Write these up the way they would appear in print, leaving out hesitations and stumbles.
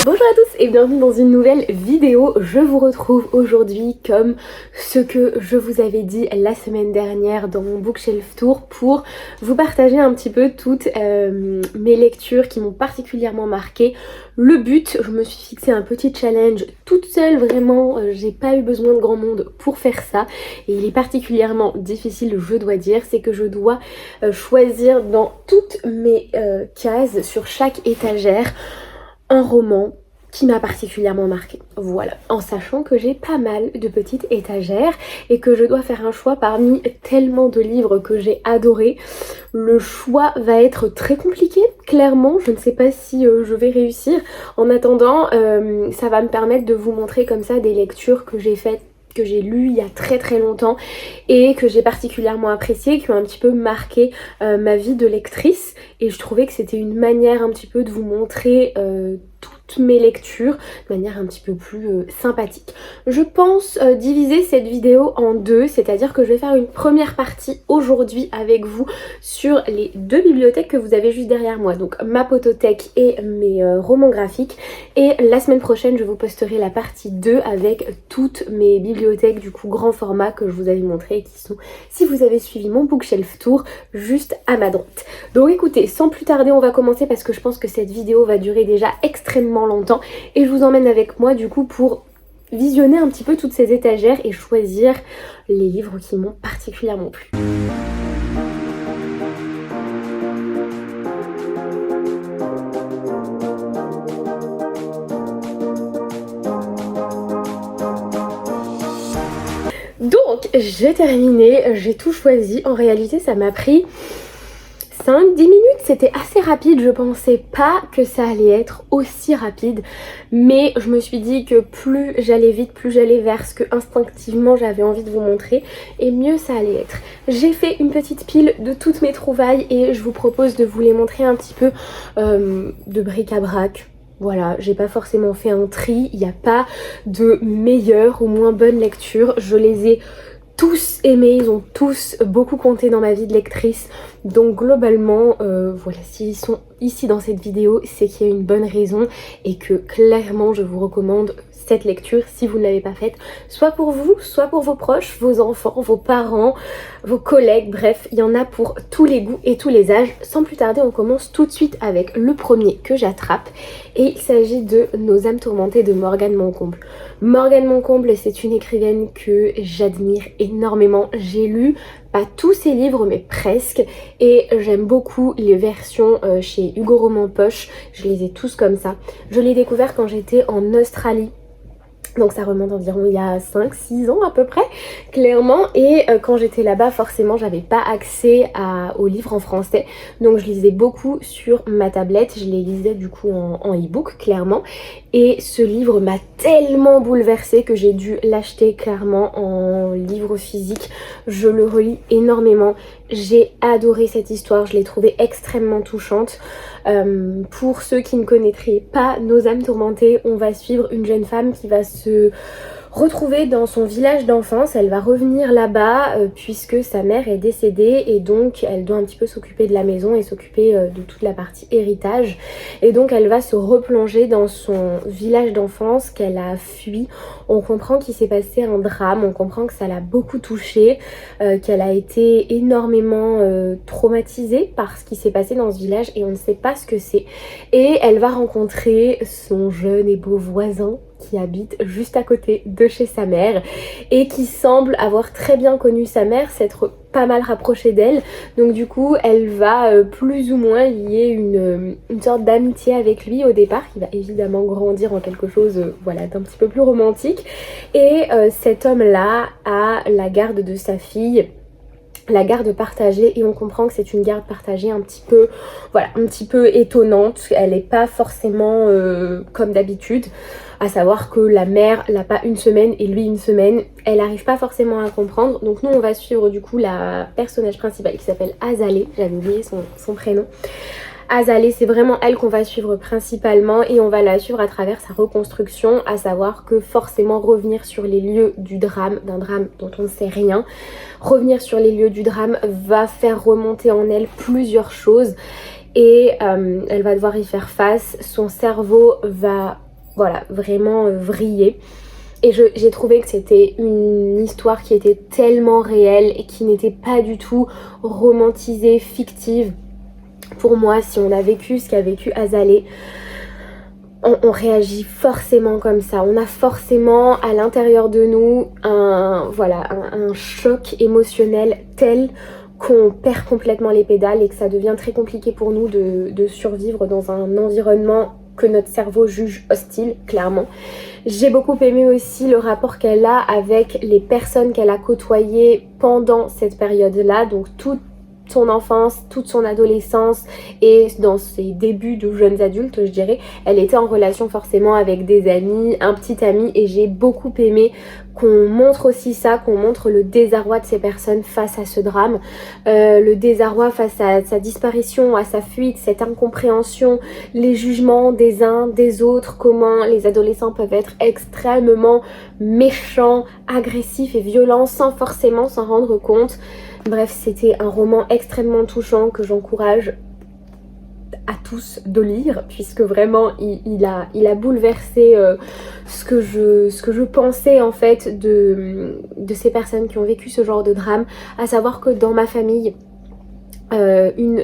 Bonjour à tous et bienvenue dans une nouvelle vidéo. Je vous retrouve aujourd'hui comme ce que je vous avais dit la semaine dernière dans mon bookshelf tour pour vous partager un petit peu toutes mes lectures qui m'ont particulièrement marqué. Le but, je me suis fixé un petit challenge toute seule, vraiment, j'ai pas eu besoin de grand monde pour faire ça et il est particulièrement difficile, je dois dire, c'est que je dois choisir dans toutes mes cases sur chaque étagère un roman qui m'a particulièrement marqué. Voilà, en sachant que j'ai pas mal de petites étagères et que je dois faire un choix parmi tellement de livres que j'ai adorés. Le choix va être très compliqué, clairement, je ne sais pas si je vais réussir. En attendant, ça va me permettre de vous montrer comme ça des lectures que j'ai faites, que j'ai lues il y a très longtemps et que j'ai particulièrement apprécié, qui ont un petit peu marqué ma vie de lectrice, et je trouvais que c'était une manière un petit peu de vous montrer toutes mes lectures de manière un petit peu plus sympathique. Je pense diviser cette vidéo en deux, c'est-à-dire que je vais faire une première partie aujourd'hui avec vous sur les deux bibliothèques que vous avez juste derrière moi, donc ma potothèque et mes romans graphiques, et la semaine prochaine je vous posterai la partie 2 avec toutes mes bibliothèques du coup grand format que je vous avais montré et qui sont, si vous avez suivi mon bookshelf tour, juste à ma droite. Donc écoutez, sans plus tarder on va commencer parce que je pense que cette vidéo va durer déjà extrêmement longtemps et je vous emmène avec moi du coup pour visionner un petit peu toutes ces étagères et choisir les livres qui m'ont particulièrement plu. Donc j'ai terminé, j'ai tout choisi. En réalité ça m'a pris 5-10 minutes, c'était assez rapide, je pensais pas que ça allait être aussi rapide, mais je me suis dit que plus j'allais vite, plus j'allais vers ce que instinctivement j'avais envie de vous montrer, et mieux ça allait être. J'ai fait une petite pile de toutes mes trouvailles et je vous propose de vous les montrer un petit peu de bric-à-brac. Voilà, j'ai pas forcément fait un tri, il n'y a pas de meilleure ou moins bonne lecture, je les ai tous aimés, ils ont tous beaucoup compté dans ma vie de lectrice, donc globalement voilà, s'ils sont ici dans cette vidéo c'est qu'il y a une bonne raison et que clairement je vous recommande cette lecture si vous ne l'avez pas faite, soit pour vous, soit pour vos proches, vos enfants, vos parents, vos collègues, bref, il y en a pour tous les goûts et tous les âges. Sans plus tarder, on commence tout de suite avec le premier que j'attrape et il s'agit de Nos âmes tourmentées de Morgane Moncomble. Morgane Moncomble, c'est une écrivaine que j'admire énormément. J'ai lu pas tous ses livres mais presque, et j'aime beaucoup les versions chez Hugo Roman Poche, je les ai tous comme ça. Je l'ai découvert quand j'étais en Australie. Donc ça remonte environ il y a 5-6 ans à peu près, clairement, et quand j'étais là-bas forcément j'avais pas accès aux livres en français, donc je lisais beaucoup sur ma tablette, je les lisais du coup en e-book clairement, et ce livre m'a tellement bouleversée que j'ai dû l'acheter clairement en livre physique. Je le relis énormément, j'ai adoré cette histoire, je l'ai trouvée extrêmement touchante. Pour ceux qui ne connaîtraient pas Nos âmes tourmentées, on va suivre une jeune femme qui va se retrouver dans son village d'enfance. Elle va revenir là-bas puisque sa mère est décédée et donc elle doit un petit peu s'occuper de la maison et s'occuper de toute la partie héritage, et donc elle va se replonger dans son village d'enfance qu'elle a fui. On comprend qu'il s'est passé un drame, on comprend que ça l'a beaucoup touchée, qu'elle a été énormément traumatisée par ce qui s'est passé dans ce village et on ne sait pas ce que c'est, et elle va rencontrer son jeune et beau voisin qui habite juste à côté de chez sa mère et qui semble avoir très bien connu sa mère, s'être pas mal rapprochée d'elle, donc du coup elle va plus ou moins lier une sorte d'amitié avec lui au départ, qui va évidemment grandir en quelque chose voilà, d'un petit peu plus romantique, et cet homme là a la garde de sa fille, la garde partagée, et on comprend que c'est une garde partagée un petit peu, voilà, un petit peu étonnante. Elle n'est pas forcément comme d'habitude, à savoir que la mère l'a pas une semaine et lui une semaine. Elle n'arrive pas forcément à comprendre. Donc nous on va suivre du coup la personnage principale qui s'appelle Azalée, j'avais oublié son prénom. Azalée, c'est vraiment elle qu'on va suivre principalement et on va la suivre à travers sa reconstruction, à savoir que forcément revenir sur les lieux du drame, d'un drame dont on ne sait rien, revenir sur les lieux du drame va faire remonter en elle plusieurs choses et elle va devoir y faire face. Son cerveau va voilà, vraiment vriller. Et j'ai trouvé que c'était une histoire qui était tellement réelle et qui n'était pas du tout romantisée, fictive. Pour moi, si on a vécu ce qu'a vécu Azalée, on réagit forcément comme ça. On a forcément à l'intérieur de nous un choc émotionnel tel qu'on perd complètement les pédales et que ça devient très compliqué pour nous de survivre dans un environnement que notre cerveau juge hostile, clairement. J'ai beaucoup aimé aussi le rapport qu'elle a avec les personnes qu'elle a côtoyées pendant cette période-là, donc toute son enfance, toute son adolescence et dans ses débuts de jeunes adultes, je dirais, elle était en relation forcément avec des amis, un petit ami, et j'ai beaucoup aimé qu'on montre aussi ça, qu'on montre le désarroi de ces personnes face à ce drame, le désarroi face à sa disparition, à sa fuite, cette incompréhension, les jugements des uns, des autres, comment les adolescents peuvent être extrêmement méchants, agressifs et violents sans forcément s'en rendre compte. Bref, c'était un roman extrêmement touchant que j'encourage à tous de lire, puisque vraiment il a bouleversé ce que je pensais en fait de ces personnes qui ont vécu ce genre de drame, à savoir que dans ma famille, une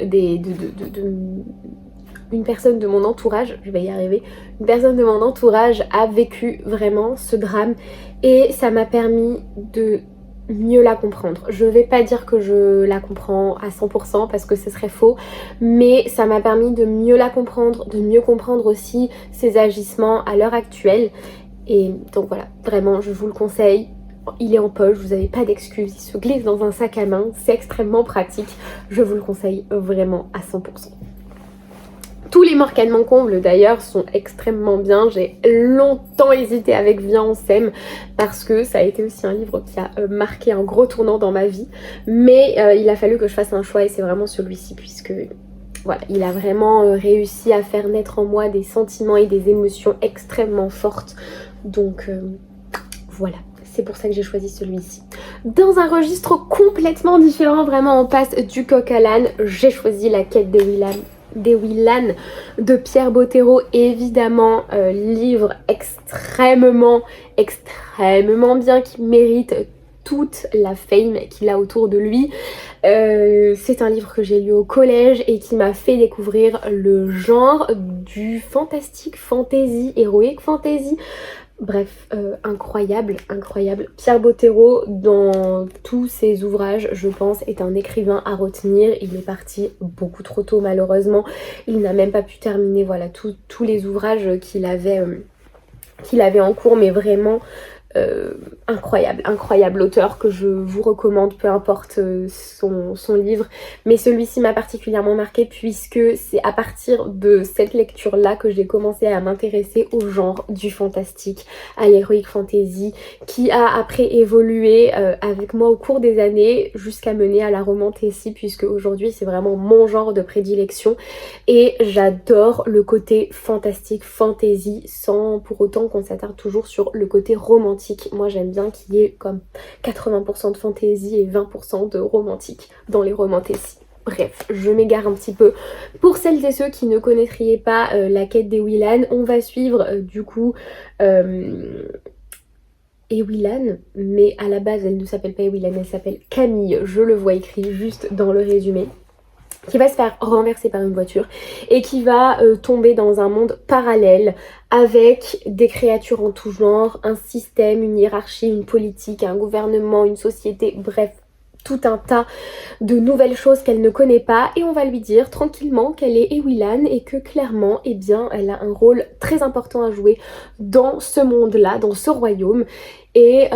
personne de mon entourage, je vais y arriver, une personne de mon entourage a vécu vraiment ce drame et ça m'a permis de mieux la comprendre. Je vais pas dire que je la comprends à 100% parce que ce serait faux, mais ça m'a permis de mieux la comprendre, de mieux comprendre aussi ses agissements à l'heure actuelle. Et donc voilà, vraiment je vous le conseille. Il est en poche, vous n'avez pas d'excuses, il se glisse dans un sac à main, c'est extrêmement pratique. Je vous le conseille vraiment à 100%. Tous les Morcane Moncomble d'ailleurs sont extrêmement bien. J'ai longtemps hésité avec Viens on s'aime parce que ça a été aussi un livre qui a marqué un gros tournant dans ma vie. Mais il a fallu que je fasse un choix et c'est vraiment celui-ci puisque voilà, il a vraiment réussi à faire naître en moi des sentiments et des émotions extrêmement fortes. Donc voilà. C'est pour ça que j'ai choisi celui-ci. Dans un registre complètement différent, vraiment on passe du coq à l'âne, j'ai choisi La quête de Willan de Pierre Bottero, évidemment livre extrêmement bien qui mérite toute la fame qu'il a autour de lui. C'est un livre que j'ai lu au collège et qui m'a fait découvrir le genre du fantastique fantasy, heroic fantasy. Bref, incroyable. Pierre Bottero, dans tous ses ouvrages, je pense, est un écrivain à retenir. Il est parti beaucoup trop tôt, malheureusement. Il n'a même pas pu terminer, voilà, tous les ouvrages qu'il avait en cours, mais vraiment incroyable auteur que je vous recommande, peu importe son livre, mais celui-ci m'a particulièrement marqué puisque c'est à partir de cette lecture là que j'ai commencé à m'intéresser au genre du fantastique, à l'heroic fantasy, qui a après évolué avec moi au cours des années jusqu'à mener à la romantasy, puisque aujourd'hui c'est vraiment mon genre de prédilection et j'adore le côté fantastique, fantasy, sans pour autant qu'on s'attarde toujours sur le côté romantique. Moi j'aime bien qu'il y ait comme 80% de fantasy et 20% de romantique dans les romantasy. Bref, je m'égare un petit peu. Pour celles et ceux qui ne connaîtriez pas La quête des Willan, on va suivre du coup Willan, mais à la base elle ne s'appelle pas Willan, elle s'appelle Camille, je le vois écrit juste dans le résumé, qui va se faire renverser par une voiture et qui va tomber dans un monde parallèle avec des créatures en tout genre, un système, une hiérarchie, une politique, un gouvernement, une société, bref, tout un tas de nouvelles choses qu'elle ne connaît pas et on va lui dire tranquillement qu'elle est Willan et que clairement, eh bien, elle a un rôle très important à jouer dans ce monde-là, dans ce royaume. Et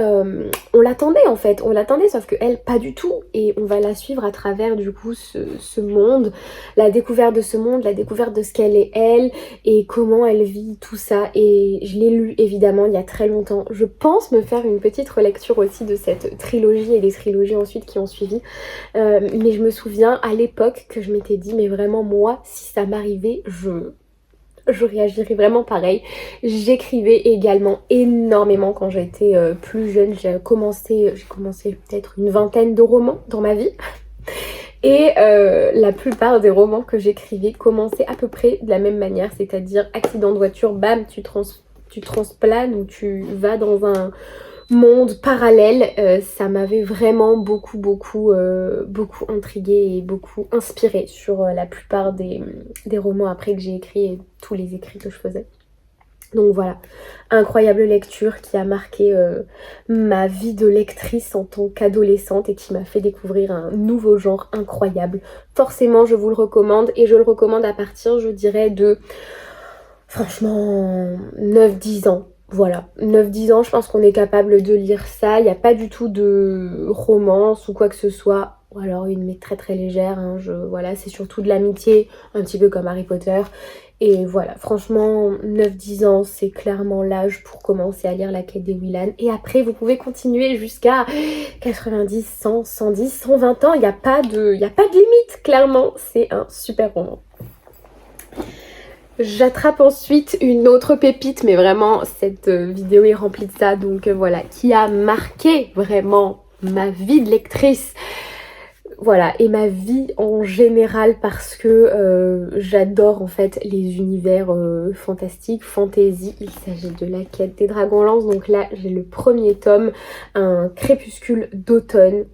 on l'attendait en fait, sauf que elle pas du tout. Et on va la suivre à travers du coup ce monde, la découverte de ce monde, la découverte de ce qu'elle est elle et comment elle vit tout ça. Et je l'ai lu évidemment il y a très longtemps. Je pense me faire une petite relecture aussi de cette trilogie et des trilogies ensuite qui ont suivi. Mais je me souviens à l'époque que je m'étais dit mais vraiment moi si ça m'arrivait je réagirais vraiment pareil. J'écrivais également énormément quand j'étais plus jeune. J'ai commencé peut-être une vingtaine de romans dans ma vie. Et la plupart des romans que j'écrivais commençaient à peu près de la même manière, c'est-à-dire accident de voiture, bam, tu tu transplanes ou tu vas dans un monde parallèle. Ça m'avait vraiment beaucoup intriguée et beaucoup inspirée sur la plupart des romans après que j'ai écrit et tous les écrits que je faisais. Donc voilà, incroyable lecture qui a marqué ma vie de lectrice en tant qu'adolescente et qui m'a fait découvrir un nouveau genre incroyable. Forcément, je vous le recommande et je le recommande à partir, je dirais, de franchement 9-10 ans. Voilà, 9-10 ans, je pense qu'on est capable de lire ça. Il n'y a pas du tout de romance ou quoi que ce soit. Ou alors une mais très légère. Hein. Voilà, c'est surtout de l'amitié, un petit peu comme Harry Potter. Et voilà, franchement, 9-10 ans, c'est clairement l'âge pour commencer à lire La Quête des Willan. Et après, vous pouvez continuer jusqu'à 90, 100, 110, 120 ans. Il n'y a pas de limite, clairement. C'est un super roman. J'attrape ensuite une autre pépite, mais vraiment, cette vidéo est remplie de ça. Donc voilà, qui a marqué vraiment ma vie de lectrice. Voilà, et ma vie en général parce que j'adore en fait les univers fantastiques, fantasy. Il s'agit de La Quête des Dragonlance. Donc là, j'ai le premier tome, un crépuscule d'automne.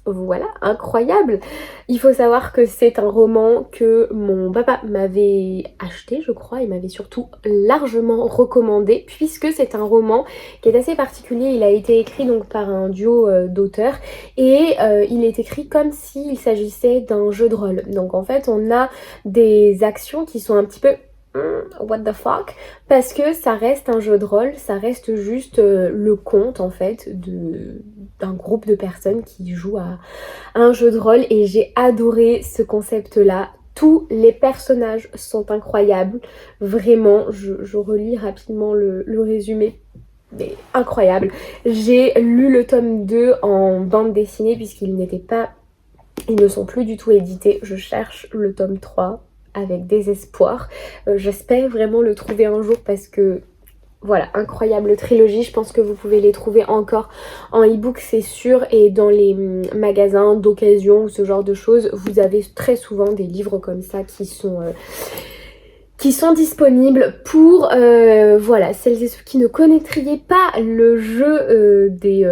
Voilà, incroyable. Il faut savoir que c'est un roman que mon papa m'avait acheté, je crois, et m'avait surtout largement recommandé, puisque c'est un roman qui est assez particulier. Il a été écrit donc par un duo d'auteurs et il est écrit comme s'il s'agissait d'un jeu de rôle. Donc en fait, on a des actions qui sont un petit peu what the fuck, parce que ça reste un jeu de rôle, ça reste juste le conte en fait d'un groupe de personnes qui jouent à un jeu de rôle, et j'ai adoré ce concept là. Tous les personnages sont incroyables, vraiment. Je relis rapidement le résumé, mais incroyable. J'ai lu le tome 2 en bande dessinée puisqu'ils ne sont plus du tout édités. Je cherche le tome 3 avec désespoir. J'espère vraiment le trouver un jour parce que voilà, incroyable trilogie. Je pense que vous pouvez les trouver encore en e-book, c'est sûr, et dans les magasins d'occasion ou ce genre de choses, vous avez très souvent des livres comme ça qui sont disponibles pour voilà, celles et ceux qui ne connaîtriez pas le jeu des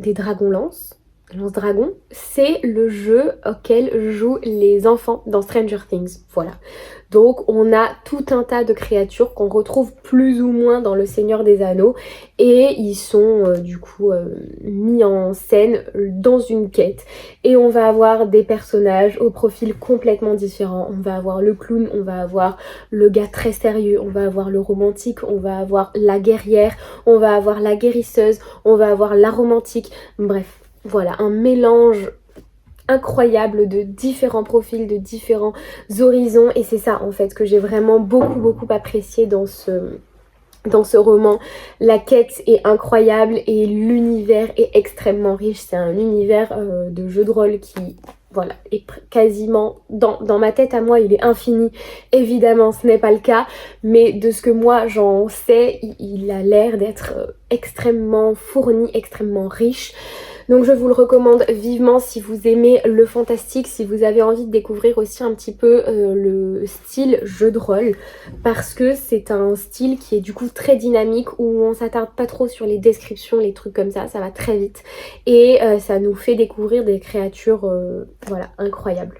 dragons lance-dragon. C'est le jeu auquel jouent les enfants dans Stranger Things. Voilà. Donc on a tout un tas de créatures qu'on retrouve plus ou moins dans Le Seigneur des Anneaux, et ils sont du coup mis en scène dans une quête, et on va avoir des personnages au profil complètement différent. On va avoir le clown, on va avoir le gars très sérieux, on va avoir le romantique, on va avoir la guerrière, on va avoir la guérisseuse, on va avoir la romantique, bref. Voilà, un mélange incroyable de différents profils, de différents horizons, et c'est ça en fait que j'ai vraiment beaucoup apprécié dans ce roman. La quête est incroyable et l'univers est extrêmement riche. C'est un univers de jeu de rôle qui, voilà, est quasiment dans ma tête à moi, il est infini. Évidemment, ce n'est pas le cas, mais de ce que moi j'en sais, il a l'air d'être extrêmement fourni, extrêmement riche. Donc je vous le recommande vivement si vous aimez le fantastique, si vous avez envie de découvrir aussi un petit peu le style jeu de rôle, parce que c'est un style qui est du coup très dynamique, où on s'attarde pas trop sur les descriptions, les trucs comme ça va très vite, et ça nous fait découvrir des créatures voilà, incroyables.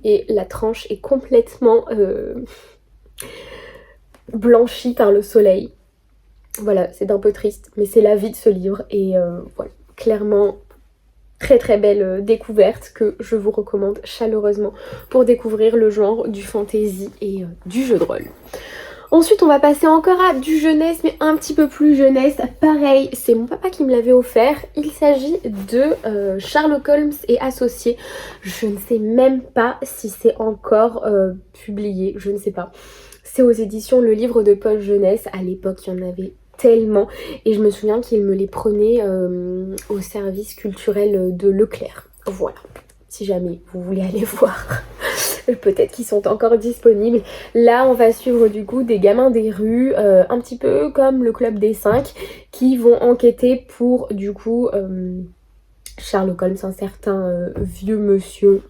Et la tranche est complètement blanchie par le soleil. Voilà, c'est un peu triste, mais c'est la vie de ce livre, et voilà. Clairement, très belle découverte que je vous recommande chaleureusement pour découvrir le genre du fantasy et du jeu de rôle. Ensuite, on va passer encore à du jeunesse, mais un petit peu plus jeunesse. Pareil, c'est mon papa qui me l'avait offert. Il s'agit de Sherlock Holmes et Associés. Je ne sais même pas si c'est encore publié, je ne sais pas. C'est aux éditions Le Livre de Poche Jeunesse. À l'époque, il y en avait tellement, et je me souviens qu'il me les prenait au service culturel de Leclerc. Voilà, si jamais vous voulez aller voir. Peut-être qu'ils sont encore disponibles. Là, on va suivre du coup des gamins des rues, un petit peu comme le Club des 5, qui vont enquêter pour du coup Sherlock Holmes, un certain vieux monsieur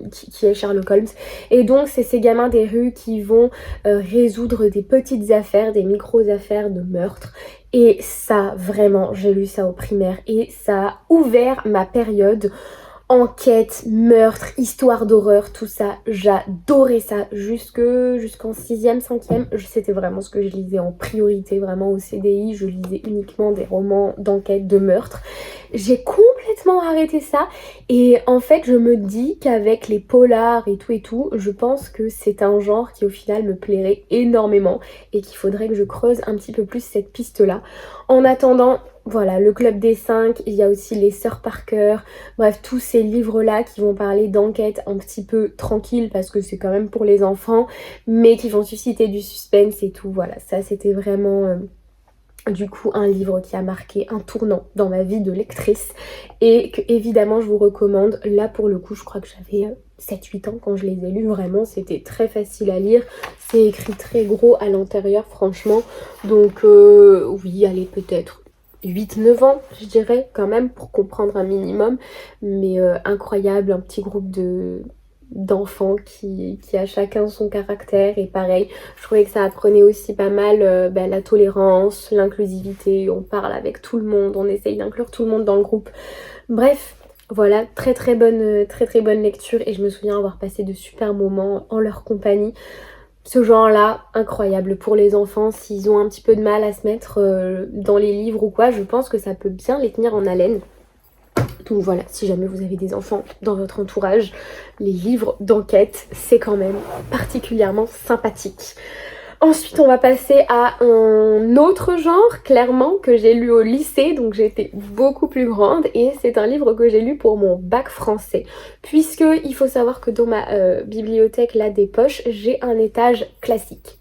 qui est Sherlock Holmes. Et donc c'est ces gamins des rues qui vont résoudre des petites affaires, des micro-affaires de meurtre. Et ça, vraiment, j'ai lu ça au primaire et ça a ouvert ma période enquête, meurtre, histoire d'horreur, tout ça, j'adorais ça jusqu'en 6e, 5e, c'était vraiment ce que je lisais en priorité, vraiment au CDI, je lisais uniquement des romans d'enquête, de meurtre. J'ai complètement arrêté ça et en fait je me dis qu'avec les polars et tout, je pense que c'est un genre qui au final me plairait énormément et qu'il faudrait que je creuse un petit peu plus cette piste-là. En attendant, voilà, le Club des 5, il y a aussi les Sœurs Parker, bref, tous ces livres-là qui vont parler d'enquête un petit peu tranquille parce que c'est quand même pour les enfants, mais qui vont susciter du suspense et tout, voilà, ça c'était vraiment du coup un livre qui a marqué un tournant dans ma vie de lectrice et que évidemment je vous recommande. Là pour le coup je crois que j'avais 7-8 ans quand je les ai lus, vraiment c'était très facile à lire, c'est écrit très gros à l'intérieur franchement, donc oui allez peut-être 8-9 ans, je dirais, quand même, pour comprendre un minimum. Mais incroyable, un petit groupe d'enfants qui a chacun son caractère. Et pareil, je trouvais que ça apprenait aussi pas mal la tolérance, l'inclusivité. On parle avec tout le monde, on essaye d'inclure tout le monde dans le groupe. Bref, voilà, très très bonne lecture. Et je me souviens avoir passé de super moments en leur compagnie. Ce genre-là, incroyable pour les enfants, s'ils ont un petit peu de mal à se mettre dans les livres ou quoi, je pense que ça peut bien les tenir en haleine. Donc voilà, si jamais vous avez des enfants dans votre entourage, les livres d'enquête, c'est quand même particulièrement sympathique. Ensuite, on va passer à un autre genre, clairement, que j'ai lu au lycée, donc j'étais beaucoup plus grande, et c'est un livre que j'ai lu pour mon bac français. Puisque il faut savoir que dans ma bibliothèque là des poches, j'ai un étage classique.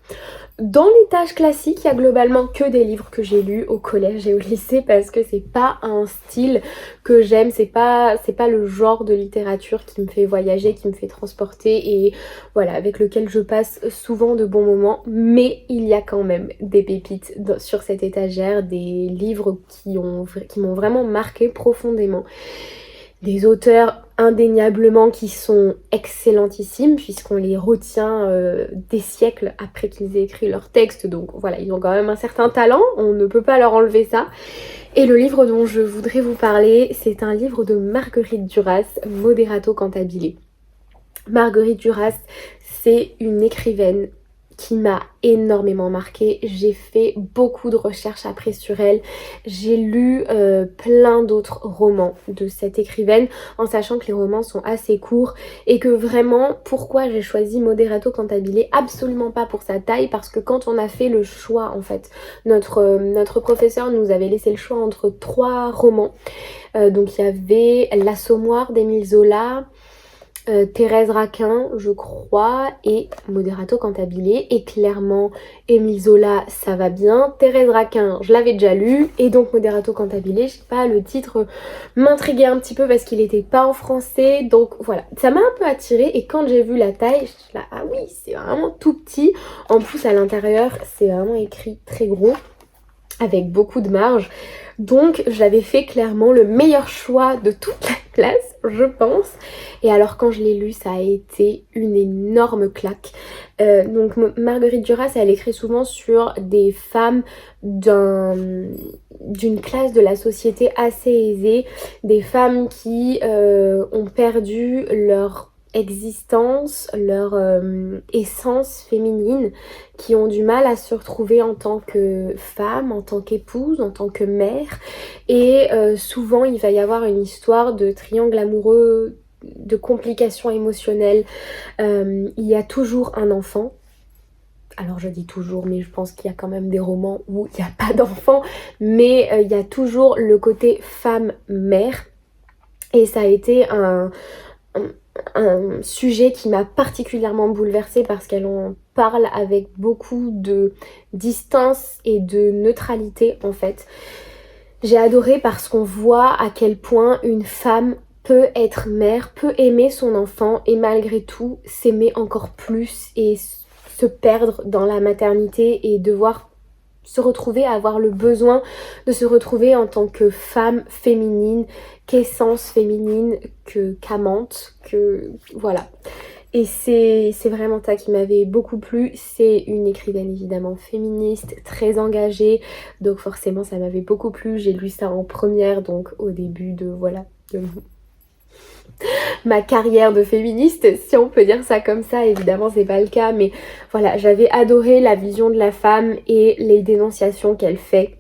Dans l'étage classique, il y a globalement que des livres que j'ai lus au collège et au lycée parce que c'est pas un style que j'aime, c'est pas le genre de littérature qui me fait voyager, qui me fait transporter et voilà, avec lequel je passe souvent de bons moments. Mais il y a quand même des pépites sur cette étagère, des livres qui m'ont vraiment marqué profondément. Des auteurs indéniablement qui sont excellentissimes puisqu'on les retient des siècles après qu'ils aient écrit leur texte, donc voilà, ils ont quand même un certain talent, on ne peut pas leur enlever ça. Et le livre dont je voudrais vous parler, c'est un livre de Marguerite Duras, Moderato Cantabile. Marguerite Duras, c'est une écrivaine qui m'a énormément marquée. J'ai fait beaucoup de recherches après sur elle. J'ai lu plein d'autres romans de cette écrivaine en sachant que les romans sont assez courts et que vraiment, pourquoi j'ai choisi Moderato Cantabile, absolument pas pour sa taille, parce que quand on a fait le choix en fait, notre professeur nous avait laissé le choix entre 3 romans. Donc il y avait L'Assommoir d'Émile Zola, Thérèse Raquin je crois et Moderato Cantabile, et clairement Émile Zola ça va bien, Thérèse Raquin je l'avais déjà lu et donc Moderato Cantabile, je sais pas, le titre m'intriguait un petit peu parce qu'il était pas en français, donc voilà, ça m'a un peu attirée et quand j'ai vu la taille, je suis là ah oui c'est vraiment tout petit, en plus à l'intérieur c'est vraiment écrit très gros avec beaucoup de marge. Donc j'avais fait clairement le meilleur choix de toute la classe, je pense. Et alors quand je l'ai lu, ça a été une énorme claque. Donc Marguerite Duras, elle écrit souvent sur des femmes d'une classe de la société assez aisée, des femmes qui ont perdu leur existence, leur essence féminine, qui ont du mal à se retrouver en tant que femme, en tant qu'épouse, en tant que mère. Et souvent il va y avoir une histoire de triangle amoureux, de complications émotionnelles. Il y a toujours un enfant. Alors je dis toujours, mais je pense qu'il y a quand même des romans où il n'y a pas d'enfant. Mais il y a toujours le côté femme-mère. Et ça a été un sujet qui m'a particulièrement bouleversée parce qu'elle en parle avec beaucoup de distance et de neutralité en fait. J'ai adoré parce qu'on voit à quel point une femme peut être mère, peut aimer son enfant et malgré tout s'aimer encore plus et se perdre dans la maternité et devoir se retrouver, à avoir le besoin de se retrouver en tant que femme féminine, qu'essence féminine, qu'amante, que voilà. Et c'est vraiment ça qui m'avait beaucoup plu. C'est une écrivaine évidemment féministe, très engagée, donc forcément ça m'avait beaucoup plu. J'ai lu ça en première, donc au début de voilà de ma carrière de féministe, si on peut dire ça comme ça. Évidemment c'est pas le cas, mais voilà, j'avais adoré la vision de la femme et les dénonciations qu'elle fait,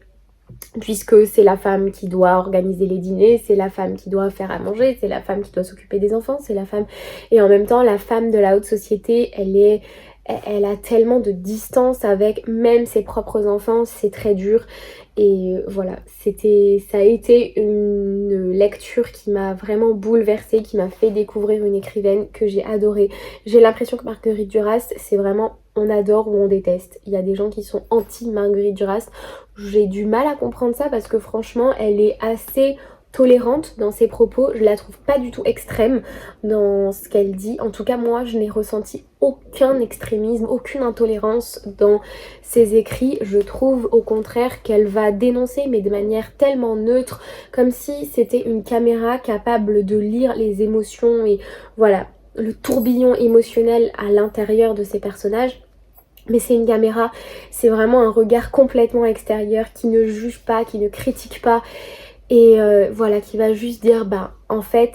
puisque c'est la femme qui doit organiser les dîners, c'est la femme qui doit faire à manger, c'est la femme qui doit s'occuper des enfants, c'est la femme... Et en même temps, la femme de la haute société, elle a tellement de distance avec même ses propres enfants, c'est très dur. Et voilà, ça a été une lecture qui m'a vraiment bouleversée, qui m'a fait découvrir une écrivaine que j'ai adorée. J'ai l'impression que Marguerite Duras, c'est vraiment on adore ou on déteste. Il y a des gens qui sont anti Marguerite Duras. J'ai du mal à comprendre ça parce que franchement, elle est assez tolérante dans ses propos. Je la trouve pas du tout extrême dans ce qu'elle dit. En tout cas, moi, je n'ai ressenti aucun extrémisme, aucune intolérance dans ses écrits. Je trouve au contraire qu'elle va dénoncer, mais de manière tellement neutre, comme si c'était une caméra capable de lire les émotions et voilà, le tourbillon émotionnel à l'intérieur de ces personnages. Mais c'est une caméra, c'est vraiment un regard complètement extérieur qui ne juge pas, qui ne critique pas. Et voilà, qui va juste dire, bah en fait,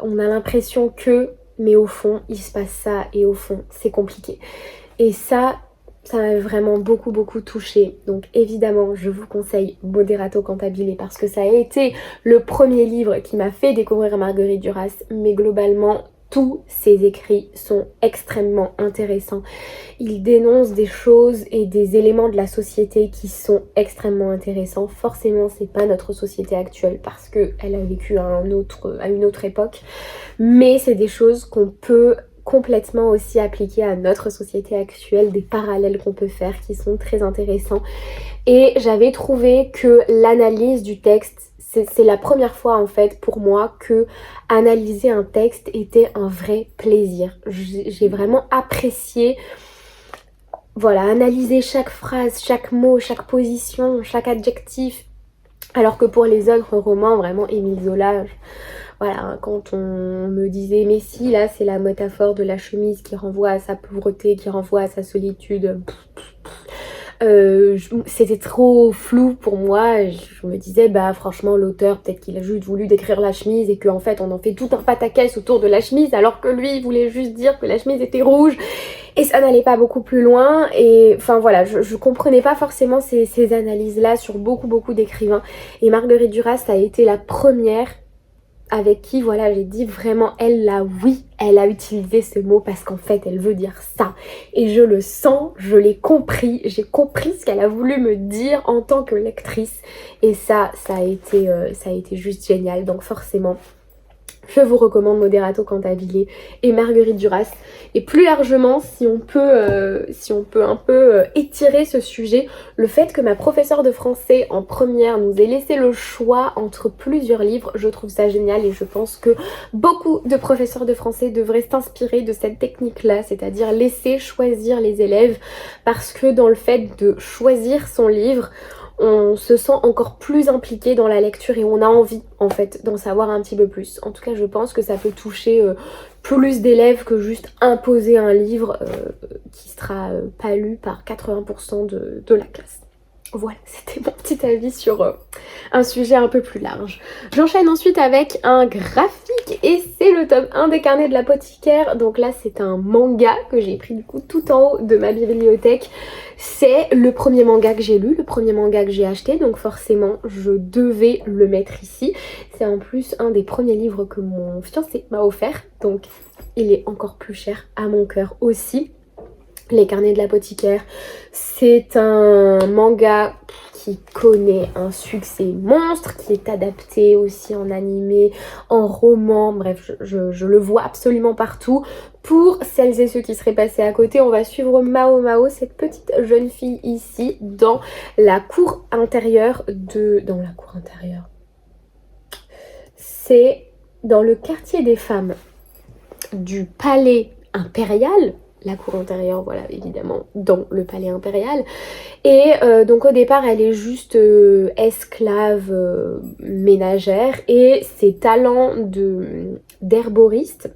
on a l'impression que, mais au fond, il se passe ça et au fond, c'est compliqué. Et ça m'a vraiment beaucoup touchée. Donc évidemment, je vous conseille Moderato Cantabile parce que ça a été le premier livre qui m'a fait découvrir Marguerite Duras. Mais globalement, tous ses écrits sont extrêmement intéressants. Il dénonce des choses et des éléments de la société qui sont extrêmement intéressants. Forcément, c'est pas notre société actuelle parce qu'elle a vécu à une autre époque. Mais c'est des choses qu'on peut complètement aussi appliquer à notre société actuelle, des parallèles qu'on peut faire qui sont très intéressants. Et j'avais trouvé que l'analyse du texte, c'est la première fois en fait pour moi que analyser un texte était un vrai plaisir. J'ai vraiment apprécié, voilà, analyser chaque phrase, chaque mot, chaque position, chaque adjectif. Alors que pour les autres romans, vraiment Émile Zola, voilà, quand on me disait mais si là c'est la métaphore de la chemise qui renvoie à sa pauvreté, qui renvoie à sa solitude, c'était trop flou pour moi. Je me disais bah franchement l'auteur peut-être qu'il a juste voulu décrire la chemise et qu'en fait on en fait tout un pataquès autour de la chemise alors que lui il voulait juste dire que la chemise était rouge et ça n'allait pas beaucoup plus loin. Et enfin voilà, je comprenais pas forcément ces analyses là sur beaucoup d'écrivains, et Marguerite Duras ça a été la première avec qui voilà j'ai dit vraiment elle a utilisé ce mot parce qu'en fait elle veut dire ça et je le sens, je l'ai compris, j'ai compris ce qu'elle a voulu me dire en tant que lectrice, et ça a été juste génial. Donc forcément je vous recommande Moderato Cantabile et Marguerite Duras. Et plus largement, si on peut un peu étirer ce sujet, le fait que ma professeure de français en première nous ait laissé le choix entre plusieurs livres, je trouve ça génial et je pense que beaucoup de professeurs de français devraient s'inspirer de cette technique-là, c'est-à-dire laisser choisir les élèves, parce que dans le fait de choisir son livre, on se sent encore plus impliqué dans la lecture et on a envie en fait d'en savoir un petit peu plus. En tout cas je pense que ça peut toucher plus d'élèves que juste imposer un livre qui sera pas lu par 80% de la classe. Voilà, c'était mon petit avis sur un sujet un peu plus large. J'enchaîne ensuite avec un graphique et c'est le tome 1 des Carnets de l'apothicaire. Donc là c'est un manga que j'ai pris du coup tout en haut de ma bibliothèque. C'est le premier manga que j'ai lu, le premier manga que j'ai acheté, donc forcément je devais le mettre ici. C'est en plus un des premiers livres que mon fiancé m'a offert, donc il est encore plus cher à mon cœur aussi. Les Carnets de l'apothicaire, c'est un manga qui connaît un succès monstre, qui est adapté aussi en animé, en roman, bref, je le vois absolument partout. Pour celles et ceux qui seraient passés à côté, on va suivre Mao Mao, cette petite jeune fille ici, dans la cour intérieure Dans la cour intérieure. C'est dans le quartier des femmes du palais impérial, la cour intérieure, voilà, évidemment, dans le palais impérial. Et donc au départ, elle est juste esclave ménagère et ses talents d'herboriste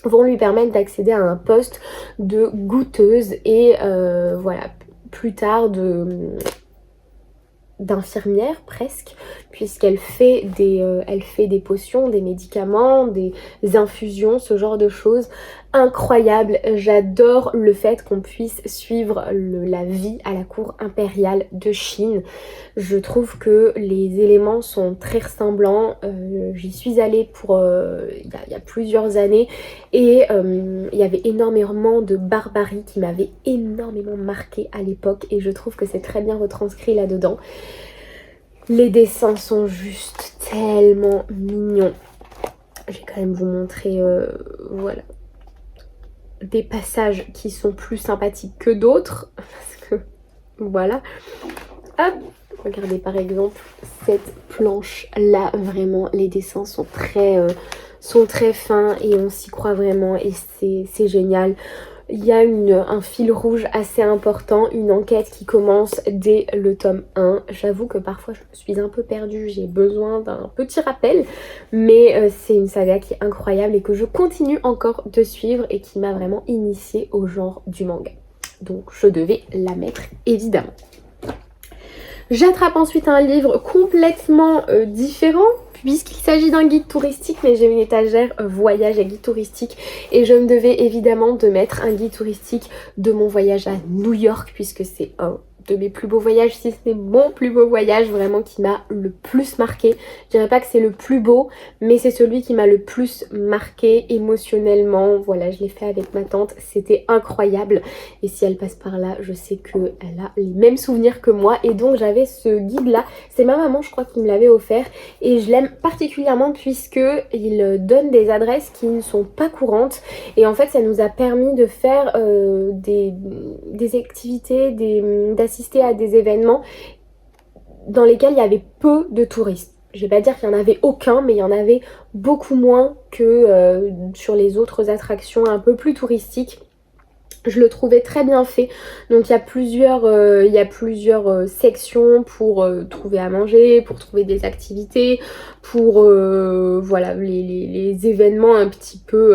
vont lui permettre d'accéder à un poste de goûteuse et voilà, plus tard d'infirmière presque, puisqu'elle fait elle fait des potions, des médicaments, des infusions, ce genre de choses. Incroyable, j'adore le fait qu'on puisse suivre la vie à la cour impériale de Chine. Je trouve que les éléments sont très ressemblants. J'y suis allée pour il y a plusieurs années et il y avait énormément de barbarie qui m'avait énormément marqué à l'époque et je trouve que c'est très bien retranscrit là-dedans. Les dessins sont juste tellement mignons. Je vais quand même vous montrer voilà, des passages qui sont plus sympathiques que d'autres. Parce que voilà. Hop, regardez par exemple cette planche là, vraiment les dessins sont très fins et on s'y croit vraiment et c'est génial. Il y a un fil rouge assez important, une enquête qui commence dès le tome 1. J'avoue que parfois je me suis un peu perdue, j'ai besoin d'un petit rappel, mais c'est une saga qui est incroyable et que je continue encore de suivre et qui m'a vraiment initiée au genre du manga. Donc je devais la mettre évidemment. J'attrape ensuite un livre complètement différent puisqu'il s'agit d'un guide touristique, mais j'ai une étagère voyage et guide touristique et je me devais évidemment de mettre un guide touristique de mon voyage à New York puisque c'est un de mes plus beaux voyages, si ce n'est mon plus beau voyage vraiment qui m'a le plus marqué. Je dirais pas que c'est le plus beau, mais c'est celui qui m'a le plus marqué émotionnellement. Voilà, je l'ai fait avec ma tante, c'était incroyable. Et si elle passe par là, je sais qu'elle a les mêmes souvenirs que moi. Et donc j'avais ce guide là, c'est ma maman je crois qui me l'avait offert. Et je l'aime particulièrement puisque il donne des adresses qui ne sont pas courantes. Et en fait ça nous a permis de faire des activités, d'assister à des événements dans lesquels il y avait peu de touristes. Je vais pas dire qu'il y en avait aucun, mais il y en avait beaucoup moins que sur les autres attractions un peu plus touristiques. Je le trouvais très bien fait. Donc il y a plusieurs sections pour trouver à manger, pour trouver des activités, pour voilà les événements un petit peu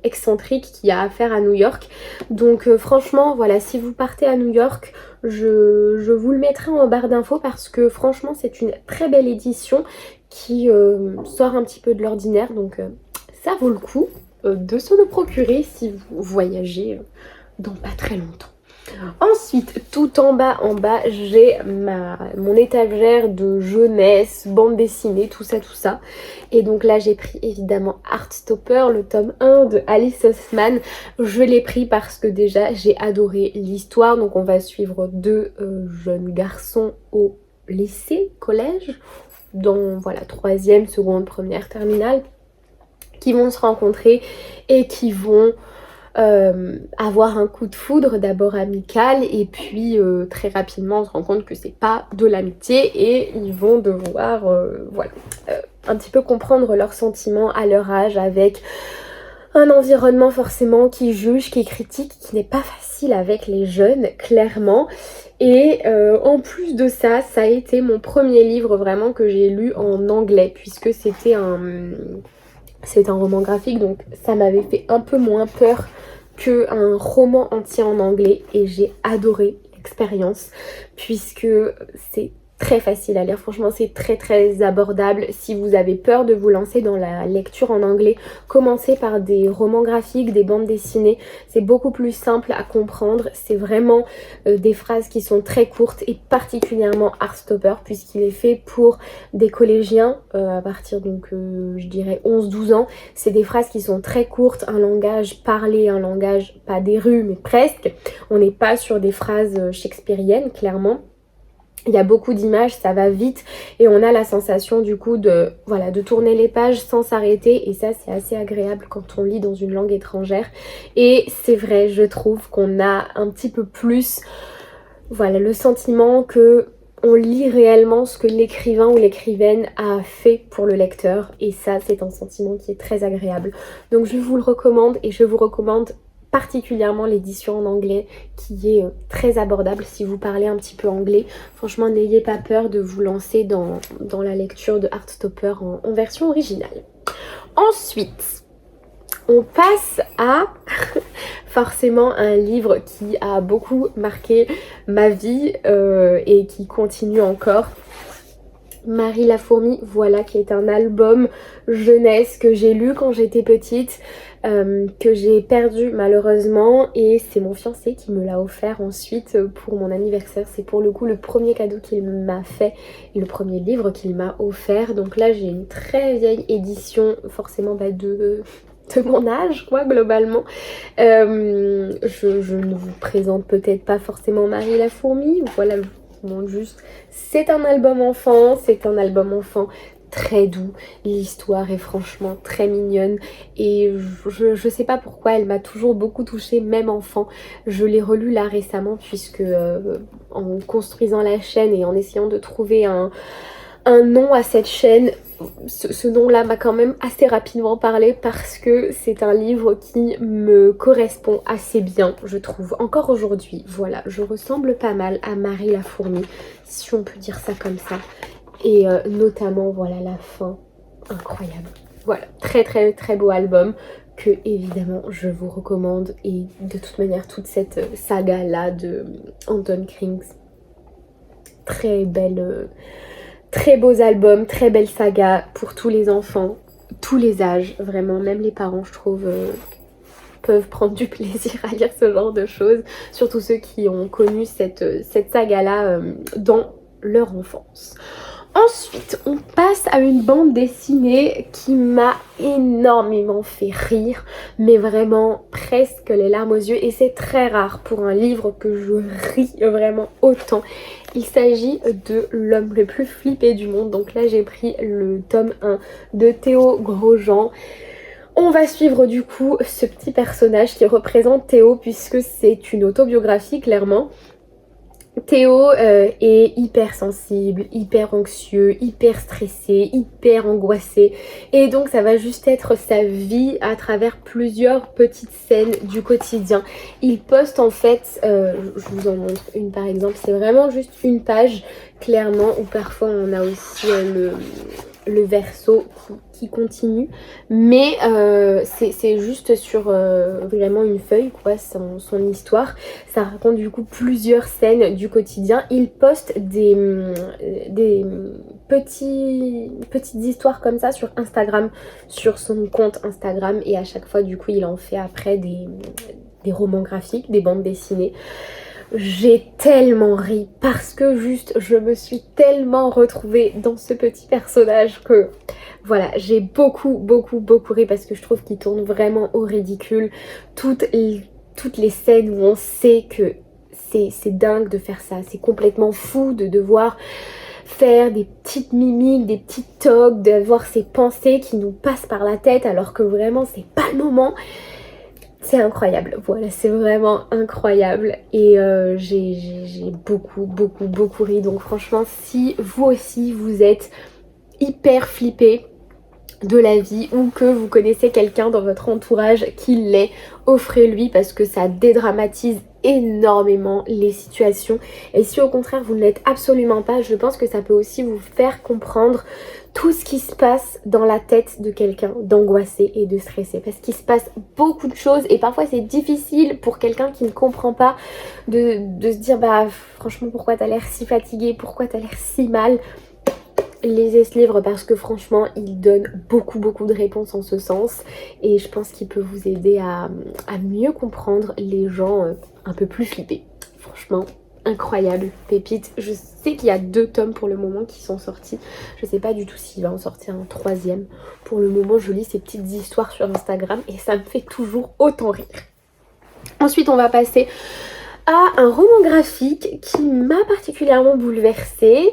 excentriques qu'il y a à faire à New York. Donc franchement voilà, si vous partez à New York, je vous le mettrai en barre d'infos parce que franchement c'est une très belle édition qui sort un petit peu de l'ordinaire. Donc ça vaut le coup de se le procurer si vous voyagez dans pas très longtemps. Ensuite, tout en bas, j'ai mon étagère de jeunesse, bande dessinée, tout ça. Et donc là, j'ai pris évidemment Heartstopper, le tome 1 de Alice Oseman. Je l'ai pris parce que déjà, j'ai adoré l'histoire. Donc on va suivre deux jeunes garçons au lycée, collège, dans voilà, 3e, seconde, première, terminale, qui vont se rencontrer et qui vont avoir un coup de foudre d'abord amical et puis très rapidement on se rend compte que c'est pas de l'amitié et ils vont devoir voilà, un petit peu comprendre leurs sentiments à leur âge avec un environnement forcément qui juge, qui critique, qui n'est pas facile avec les jeunes clairement. Et en plus de ça, ça a été mon premier livre vraiment que j'ai lu en anglais puisque c'est un roman graphique, donc ça m'avait fait un peu moins peur qu'un roman entier en anglais et j'ai adoré l'expérience puisque c'est très facile à lire. Franchement, c'est très abordable. Si vous avez peur de vous lancer dans la lecture en anglais, commencez par des romans graphiques, des bandes dessinées. C'est beaucoup plus simple à comprendre. C'est vraiment des phrases qui sont très courtes et particulièrement Heartstopper puisqu'il est fait pour des collégiens à partir donc je dirais 11-12 ans. C'est des phrases qui sont très courtes, un langage parlé, un langage pas des rues mais presque. On n'est pas sur des phrases shakespeariennes clairement. Il y a beaucoup d'images, ça va vite et on a la sensation du coup de tourner les pages sans s'arrêter et ça c'est assez agréable quand on lit dans une langue étrangère. Et c'est vrai, je trouve qu'on a un petit peu plus le sentiment que on lit réellement ce que l'écrivain ou l'écrivaine a fait pour le lecteur et ça c'est un sentiment qui est très agréable. Donc je vous le recommande et je vous recommande particulièrement l'édition en anglais qui est très abordable si vous parlez un petit peu anglais. Franchement, n'ayez pas peur de vous lancer dans la lecture de Heartstopper en version originale. Ensuite, on passe à forcément un livre qui a beaucoup marqué ma vie et qui continue encore. Marie la fourmi, voilà, qui est un album jeunesse que j'ai lu quand j'étais petite, que j'ai perdu malheureusement, et c'est mon fiancé qui me l'a offert ensuite pour mon anniversaire. C'est pour le coup le premier cadeau qu'il m'a fait et le premier livre qu'il m'a offert. Donc là j'ai une très vieille édition, forcément de mon âge quoi, globalement. Je ne vous présente peut-être pas forcément Marie la fourmi, voilà. Bon, juste, c'est un album enfant, très doux, l'histoire est franchement très mignonne et je sais pas pourquoi elle m'a toujours beaucoup touchée, même enfant. Je l'ai relu là récemment puisque en construisant la chaîne et en essayant de trouver un nom à cette chaîne, ce nom-là m'a quand même assez rapidement parlé parce que c'est un livre qui me correspond assez bien, je trouve, encore aujourd'hui. Voilà, je ressemble pas mal à Marie la fourmi, si on peut dire ça comme ça. Et notamment, voilà, la fin, incroyable. Voilà, très très très beau album que évidemment je vous recommande. Et de toute manière, toute cette saga-là de Anton Krings, très belle... Très beaux albums, très belle saga pour tous les enfants, tous les âges, vraiment, même les parents je trouve peuvent prendre du plaisir à lire ce genre de choses, surtout ceux qui ont connu cette saga-là dans leur enfance. Ensuite, on passe à une bande dessinée qui m'a énormément fait rire, mais vraiment presque les larmes aux yeux, et c'est très rare pour un livre que je ris vraiment autant. Il s'agit de L'homme le plus flippé du monde. Donc là j'ai pris le tome 1 de Théo Grosjean. On va suivre du coup ce petit personnage qui représente Théo puisque c'est une autobiographie clairement. Théo est hyper sensible, hyper anxieux, hyper stressé, hyper angoissé, et donc ça va juste être sa vie à travers plusieurs petites scènes du quotidien. Il poste en fait, je vous en montre une par exemple, c'est vraiment juste une page clairement, où parfois on a aussi le verso qui continue, mais c'est juste sur vraiment une feuille quoi, son histoire. Ça raconte du coup plusieurs scènes du quotidien. Il poste des petites histoires comme ça sur Instagram, sur son compte Instagram, et à chaque fois du coup il en fait après des romans graphiques, des bandes dessinées. J'ai tellement ri parce que juste je me suis tellement retrouvée dans ce petit personnage que voilà, j'ai beaucoup ri parce que je trouve qu'il tourne vraiment au ridicule. Toutes les scènes où on sait que c'est dingue de faire ça, c'est complètement fou de devoir faire des petites mimiques, des petites toques, d'avoir ces pensées qui nous passent par la tête alors que vraiment c'est pas le moment. C'est incroyable, voilà, c'est vraiment incroyable, et j'ai beaucoup ri. Donc franchement, si vous aussi vous êtes hyper flippé de la vie ou que vous connaissez quelqu'un dans votre entourage qui l'est, offrez-lui parce que ça dédramatise énormément les situations. Et si au contraire vous ne l'êtes absolument pas, je pense que ça peut aussi vous faire comprendre tout ce qui se passe dans la tête de quelqu'un d'angoissé et de stressé, parce qu'il se passe beaucoup de choses et parfois c'est difficile pour quelqu'un qui ne comprend pas de se dire bah franchement pourquoi t'as l'air si fatigué, pourquoi t'as l'air si mal. Lisez ce livre parce que franchement il donne beaucoup de réponses en ce sens, et je pense qu'il peut vous aider à mieux comprendre les gens un peu plus flippés. Franchement incroyable, pépite. Je sais qu'il y a 2 tomes pour le moment qui sont sortis, je sais pas du tout s'il va en sortir un 3e. Pour le moment je lis ces petites histoires sur Instagram et ça me fait toujours autant rire. Ensuite on va passer à un roman graphique qui m'a particulièrement bouleversée,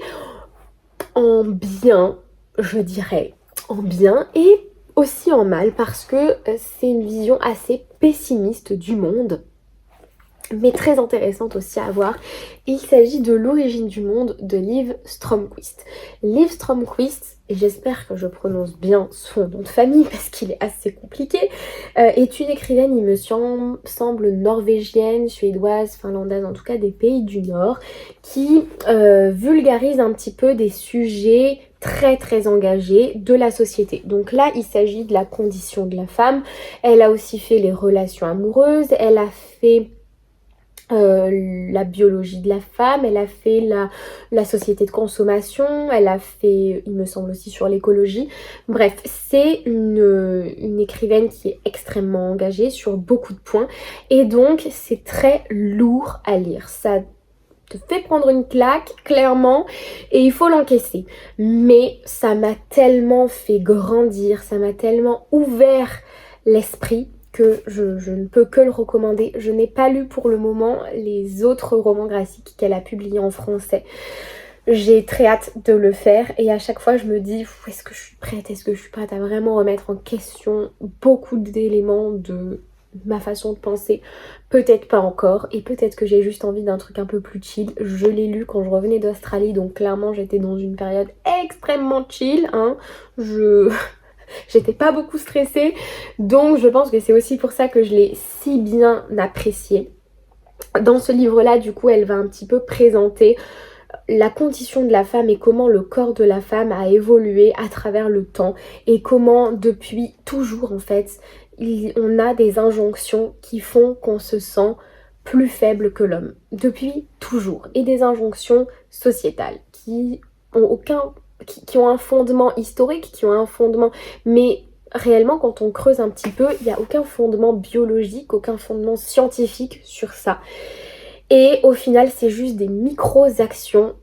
en bien, je dirais, en bien et aussi en mal, parce que c'est une vision assez pessimiste du monde. mais très intéressante aussi à voir. Il s'agit de L'origine du monde de Liv Stromquist. Liv Stromquist, et j'espère que je prononce bien son nom de famille parce qu'il est assez compliqué, est une écrivaine, il me semble, norvégienne, suédoise, finlandaise, en tout cas des pays du Nord, qui vulgarise un petit peu des sujets très très engagés de la société. Donc là, il s'agit de la condition de la femme. Elle a aussi fait les relations amoureuses, elle a fait la biologie de la femme, elle a fait la société de consommation, elle a fait, il me semble aussi, sur l'écologie. Bref, c'est une écrivaine qui est extrêmement engagée sur beaucoup de points et donc c'est très lourd à lire. Ça te fait prendre une claque, clairement, et il faut l'encaisser. Mais ça m'a tellement fait grandir, ça m'a tellement ouvert l'esprit que je ne peux que le recommander. Je n'ai pas lu pour le moment les autres romans graphiques qu'elle a publiés en français. J'ai très hâte de le faire et à chaque fois je me dis est-ce que je suis prête, est-ce que je suis prête à vraiment remettre en question beaucoup d'éléments de ma façon de penser. Peut-être pas encore et peut-être que j'ai juste envie d'un truc un peu plus chill. Je l'ai lu quand je revenais d'Australie, donc clairement j'étais dans une période extrêmement chill, hein. J'étais pas beaucoup stressée, donc je pense que c'est aussi pour ça que je l'ai si bien apprécié. Dans ce livre-là, du coup, elle va un petit peu présenter la condition de la femme et comment le corps de la femme a évolué à travers le temps et comment depuis toujours en fait on a des injonctions qui font qu'on se sent plus faible que l'homme depuis toujours et des injonctions sociétales qui ont un fondement historique, qui ont un fondement, mais réellement quand on creuse un petit peu, il n'y a aucun fondement biologique, aucun fondement scientifique sur ça. Et au final, c'est juste des micro-actions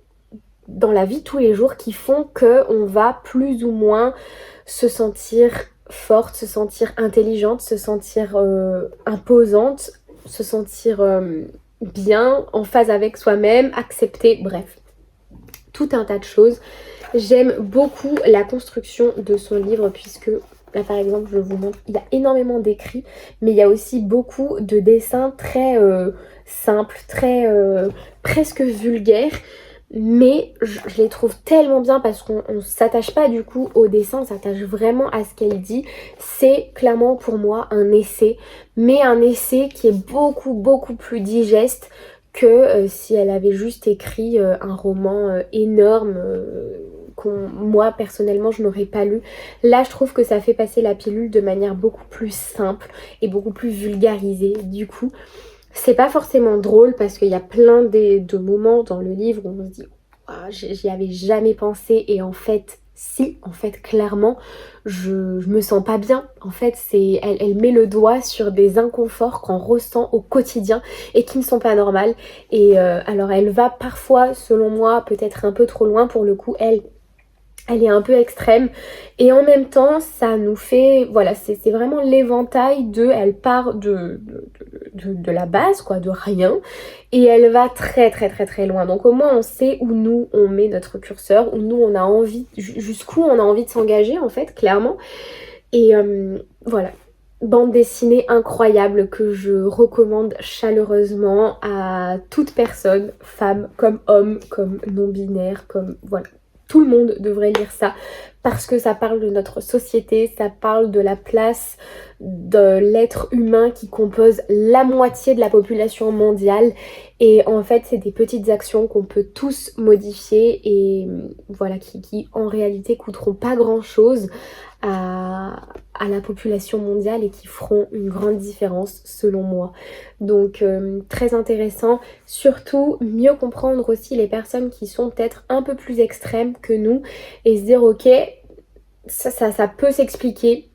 dans la vie de tous les jours qui font qu'on va plus ou moins se sentir forte, se sentir intelligente, se sentir imposante, se sentir bien, en phase avec soi-même, accepter, bref. Tout un tas de choses. J'aime beaucoup la construction de son livre puisque là par exemple je vous montre, il y a énormément d'écrits mais il y a aussi beaucoup de dessins très simples, très presque vulgaires, mais je les trouve tellement bien parce qu'on s'attache pas du coup au dessin, on s'attache vraiment à ce qu'elle dit. C'est clairement pour moi un essai, mais un essai qui est beaucoup plus digeste que si elle avait juste écrit un roman énorme moi personnellement je n'aurais pas lu. Là je trouve que ça fait passer la pilule de manière beaucoup plus simple et beaucoup plus vulgarisée. Du coup c'est pas forcément drôle parce qu'il y a plein de moments dans le livre où on se dit ah, j'y avais jamais pensé et en fait si, en fait clairement je me sens pas bien. En fait elle met le doigt sur des inconforts qu'on ressent au quotidien et qui ne sont pas normales. Et alors elle va parfois selon moi peut-être un peu trop loin. Pour le coup elle est un peu extrême et en même temps ça nous fait, voilà, c'est vraiment l'éventail elle part de la base quoi, de rien et elle va très loin. Donc au moins on sait où nous on met notre curseur, où nous on a envie, jusqu'où on a envie de s'engager en fait, clairement. Et voilà, bande dessinée incroyable que je recommande chaleureusement à toute personne, femme comme homme, comme non-binaire, comme voilà. Tout le monde devrait lire ça parce que ça parle de notre société, ça parle de la place de l'être humain qui compose la moitié de la population mondiale. Et en fait, c'est des petites actions qu'on peut tous modifier et voilà, qui en réalité coûteront pas grand chose à la population mondiale et qui feront une grande différence selon moi. Donc très intéressant, surtout mieux comprendre aussi les personnes qui sont peut-être un peu plus extrêmes que nous et se dire ok, ça peut s'expliquer.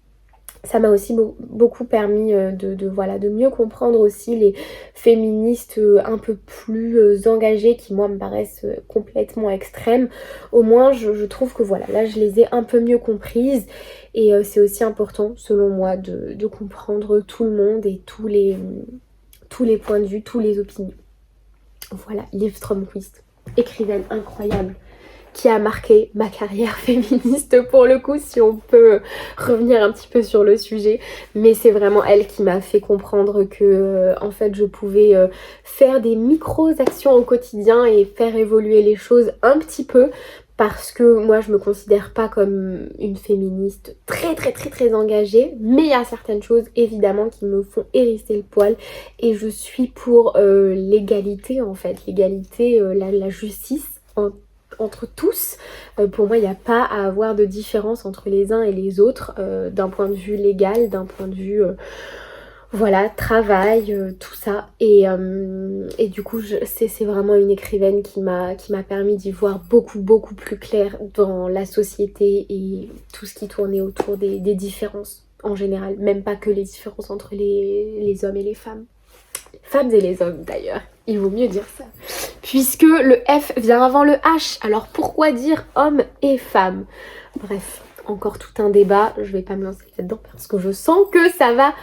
Ça m'a aussi beaucoup permis de mieux comprendre aussi les féministes un peu plus engagées qui moi me paraissent complètement extrêmes. Au moins je trouve que voilà, là je les ai un peu mieux comprises et c'est aussi important selon moi de comprendre tout le monde et tous les points de vue, toutes les opinions. Voilà, Liv Stromquist, écrivaine incroyable qui a marqué ma carrière féministe pour le coup, si on peut revenir un petit peu sur le sujet. Mais c'est vraiment elle qui m'a fait comprendre que en fait je pouvais faire des micro-actions au quotidien et faire évoluer les choses un petit peu, parce que moi je me considère pas comme une féministe très engagée, mais il y a certaines choses évidemment qui me font hérisser le poil, et je suis pour l'égalité en fait, l'égalité, la justice entre tous. Pour moi il n'y a pas à avoir de différence entre les uns et les autres, d'un point de vue légal, d'un point de vue voilà, travail, tout ça. Et du coup, c'est vraiment une écrivaine qui m'a permis d'y voir beaucoup plus clair dans la société et tout ce qui tournait autour des différences en général. Même pas que les différences entre les hommes et les femmes. Les femmes et les hommes d'ailleurs, il vaut mieux dire ça. Puisque le F vient avant le H, alors pourquoi dire homme et femme? Bref, encore tout un débat, je vais pas me lancer là-dedans parce que je sens que ça va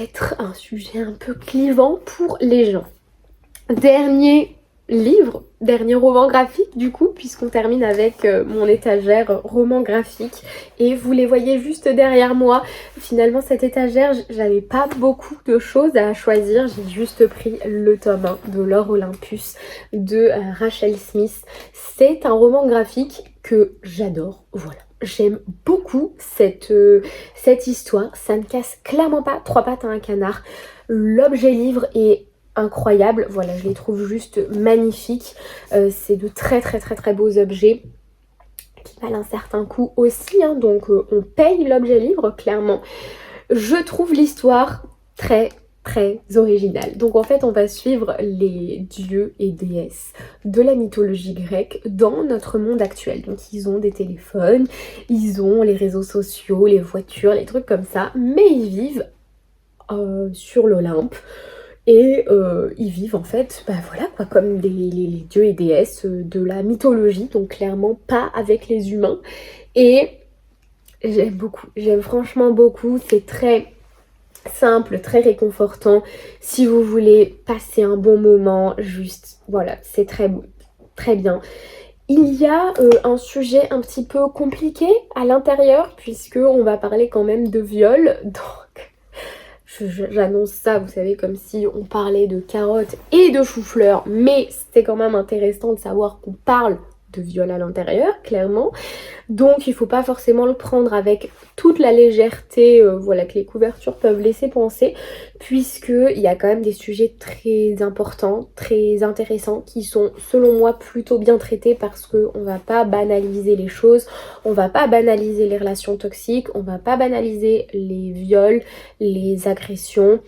être un sujet un peu clivant pour les gens. Dernier livre, dernier roman graphique du coup, puisqu'on termine avec mon étagère roman graphique, et vous les voyez juste derrière moi. Finalement cette étagère, j'avais pas beaucoup de choses à choisir, j'ai juste pris le tome 1 de L'Or Olympus de Rachel Smith. C'est un roman graphique que j'adore, voilà. J'aime beaucoup cette histoire, ça ne casse clairement pas trois pattes à un canard. L'objet livre est incroyable, voilà, je les trouve juste magnifiques. C'est de très beaux objets qui valent un certain coût aussi, hein, donc on paye l'objet livre clairement. Je trouve l'histoire très originale. Donc en fait on va suivre les dieux et déesses de la mythologie grecque dans notre monde actuel. Donc ils ont des téléphones, ils ont les réseaux sociaux, les voitures, les trucs comme ça, mais ils vivent sur l'Olympe. Et ils vivent en fait, bah voilà quoi, comme les dieux et déesses de la mythologie, donc clairement pas avec les humains. Et j'aime beaucoup, j'aime franchement beaucoup, c'est très simple, très réconfortant. Si vous voulez passer un bon moment, juste, voilà, c'est très bien. Il y a un sujet un petit peu compliqué à l'intérieur, puisque on va parler quand même de viol, donc j'annonce ça, vous savez, comme si on parlait de carottes et de chou-fleur, mais c'était quand même intéressant de savoir qu'on parle de viol à l'intérieur, clairement. Donc il faut pas forcément le prendre avec toute la légèreté voilà, que les couvertures peuvent laisser penser, puisqu'il y a quand même des sujets très importants, très intéressants, qui sont selon moi plutôt bien traités, parce qu'on va pas banaliser les choses, on va pas banaliser les relations toxiques, on va pas banaliser les viols, les agressions,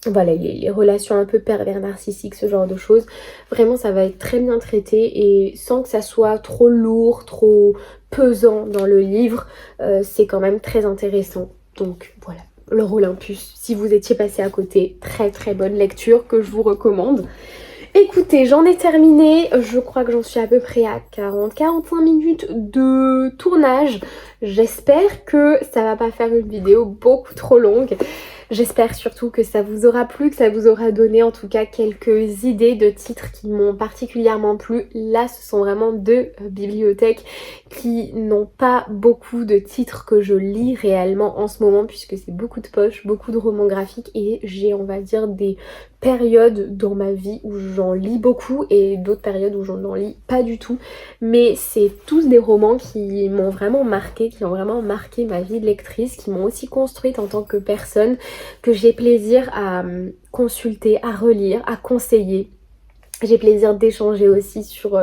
voilà, les relations un peu pervers narcissiques, ce genre de choses. Vraiment ça va être très bien traité, et sans que ça soit trop lourd, trop pesant dans le livre, c'est quand même très intéressant. Donc voilà, L'Or Olympus, si vous étiez passé à côté, très bonne lecture que je vous recommande. Écoutez, j'en ai terminé, je crois que j'en suis à peu près à 40-45 minutes de tournage. J'espère que ça va pas faire une vidéo beaucoup trop longue. J'espère surtout que ça vous aura plu, que ça vous aura donné en tout cas quelques idées de titres qui m'ont particulièrement plu. Là, ce sont vraiment deux bibliothèques qui n'ont pas beaucoup de titres que je lis réellement en ce moment, puisque c'est beaucoup de poches, beaucoup de romans graphiques, et j'ai, on va dire, des périodes dans ma vie où j'en lis beaucoup et d'autres périodes où j'en lis pas du tout. Mais c'est tous des romans qui m'ont vraiment marqué, qui ont vraiment marqué ma vie de lectrice, qui m'ont aussi construite en tant que personne, que j'ai plaisir à consulter, à relire, à conseiller. J'ai plaisir d'échanger aussi sur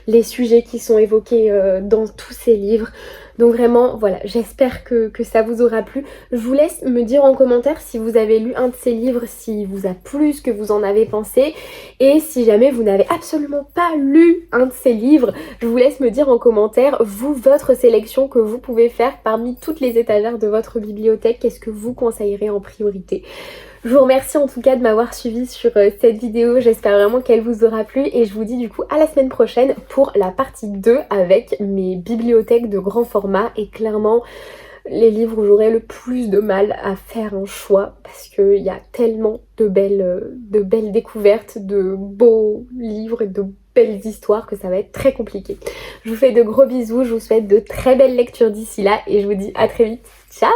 les sujets qui sont évoqués dans tous ces livres. Donc vraiment, voilà, j'espère que ça vous aura plu. Je vous laisse me dire en commentaire si vous avez lu un de ces livres, s'il vous a plu, ce que vous en avez pensé. Et si jamais vous n'avez absolument pas lu un de ces livres, je vous laisse me dire en commentaire, vous, votre sélection que vous pouvez faire parmi toutes les étagères de votre bibliothèque. Qu'est-ce que vous conseillerez en priorité ? Je vous remercie en tout cas de m'avoir suivi sur cette vidéo, j'espère vraiment qu'elle vous aura plu, et je vous dis du coup à la semaine prochaine pour la partie 2 avec mes bibliothèques de grand format. Et clairement les livres où j'aurais le plus de mal à faire un choix parce qu'il y a tellement de belles découvertes, de beaux livres et de belles histoires que ça va être très compliqué. Je vous fais de gros bisous, je vous souhaite de très belles lectures d'ici là et je vous dis à très vite. Ciao!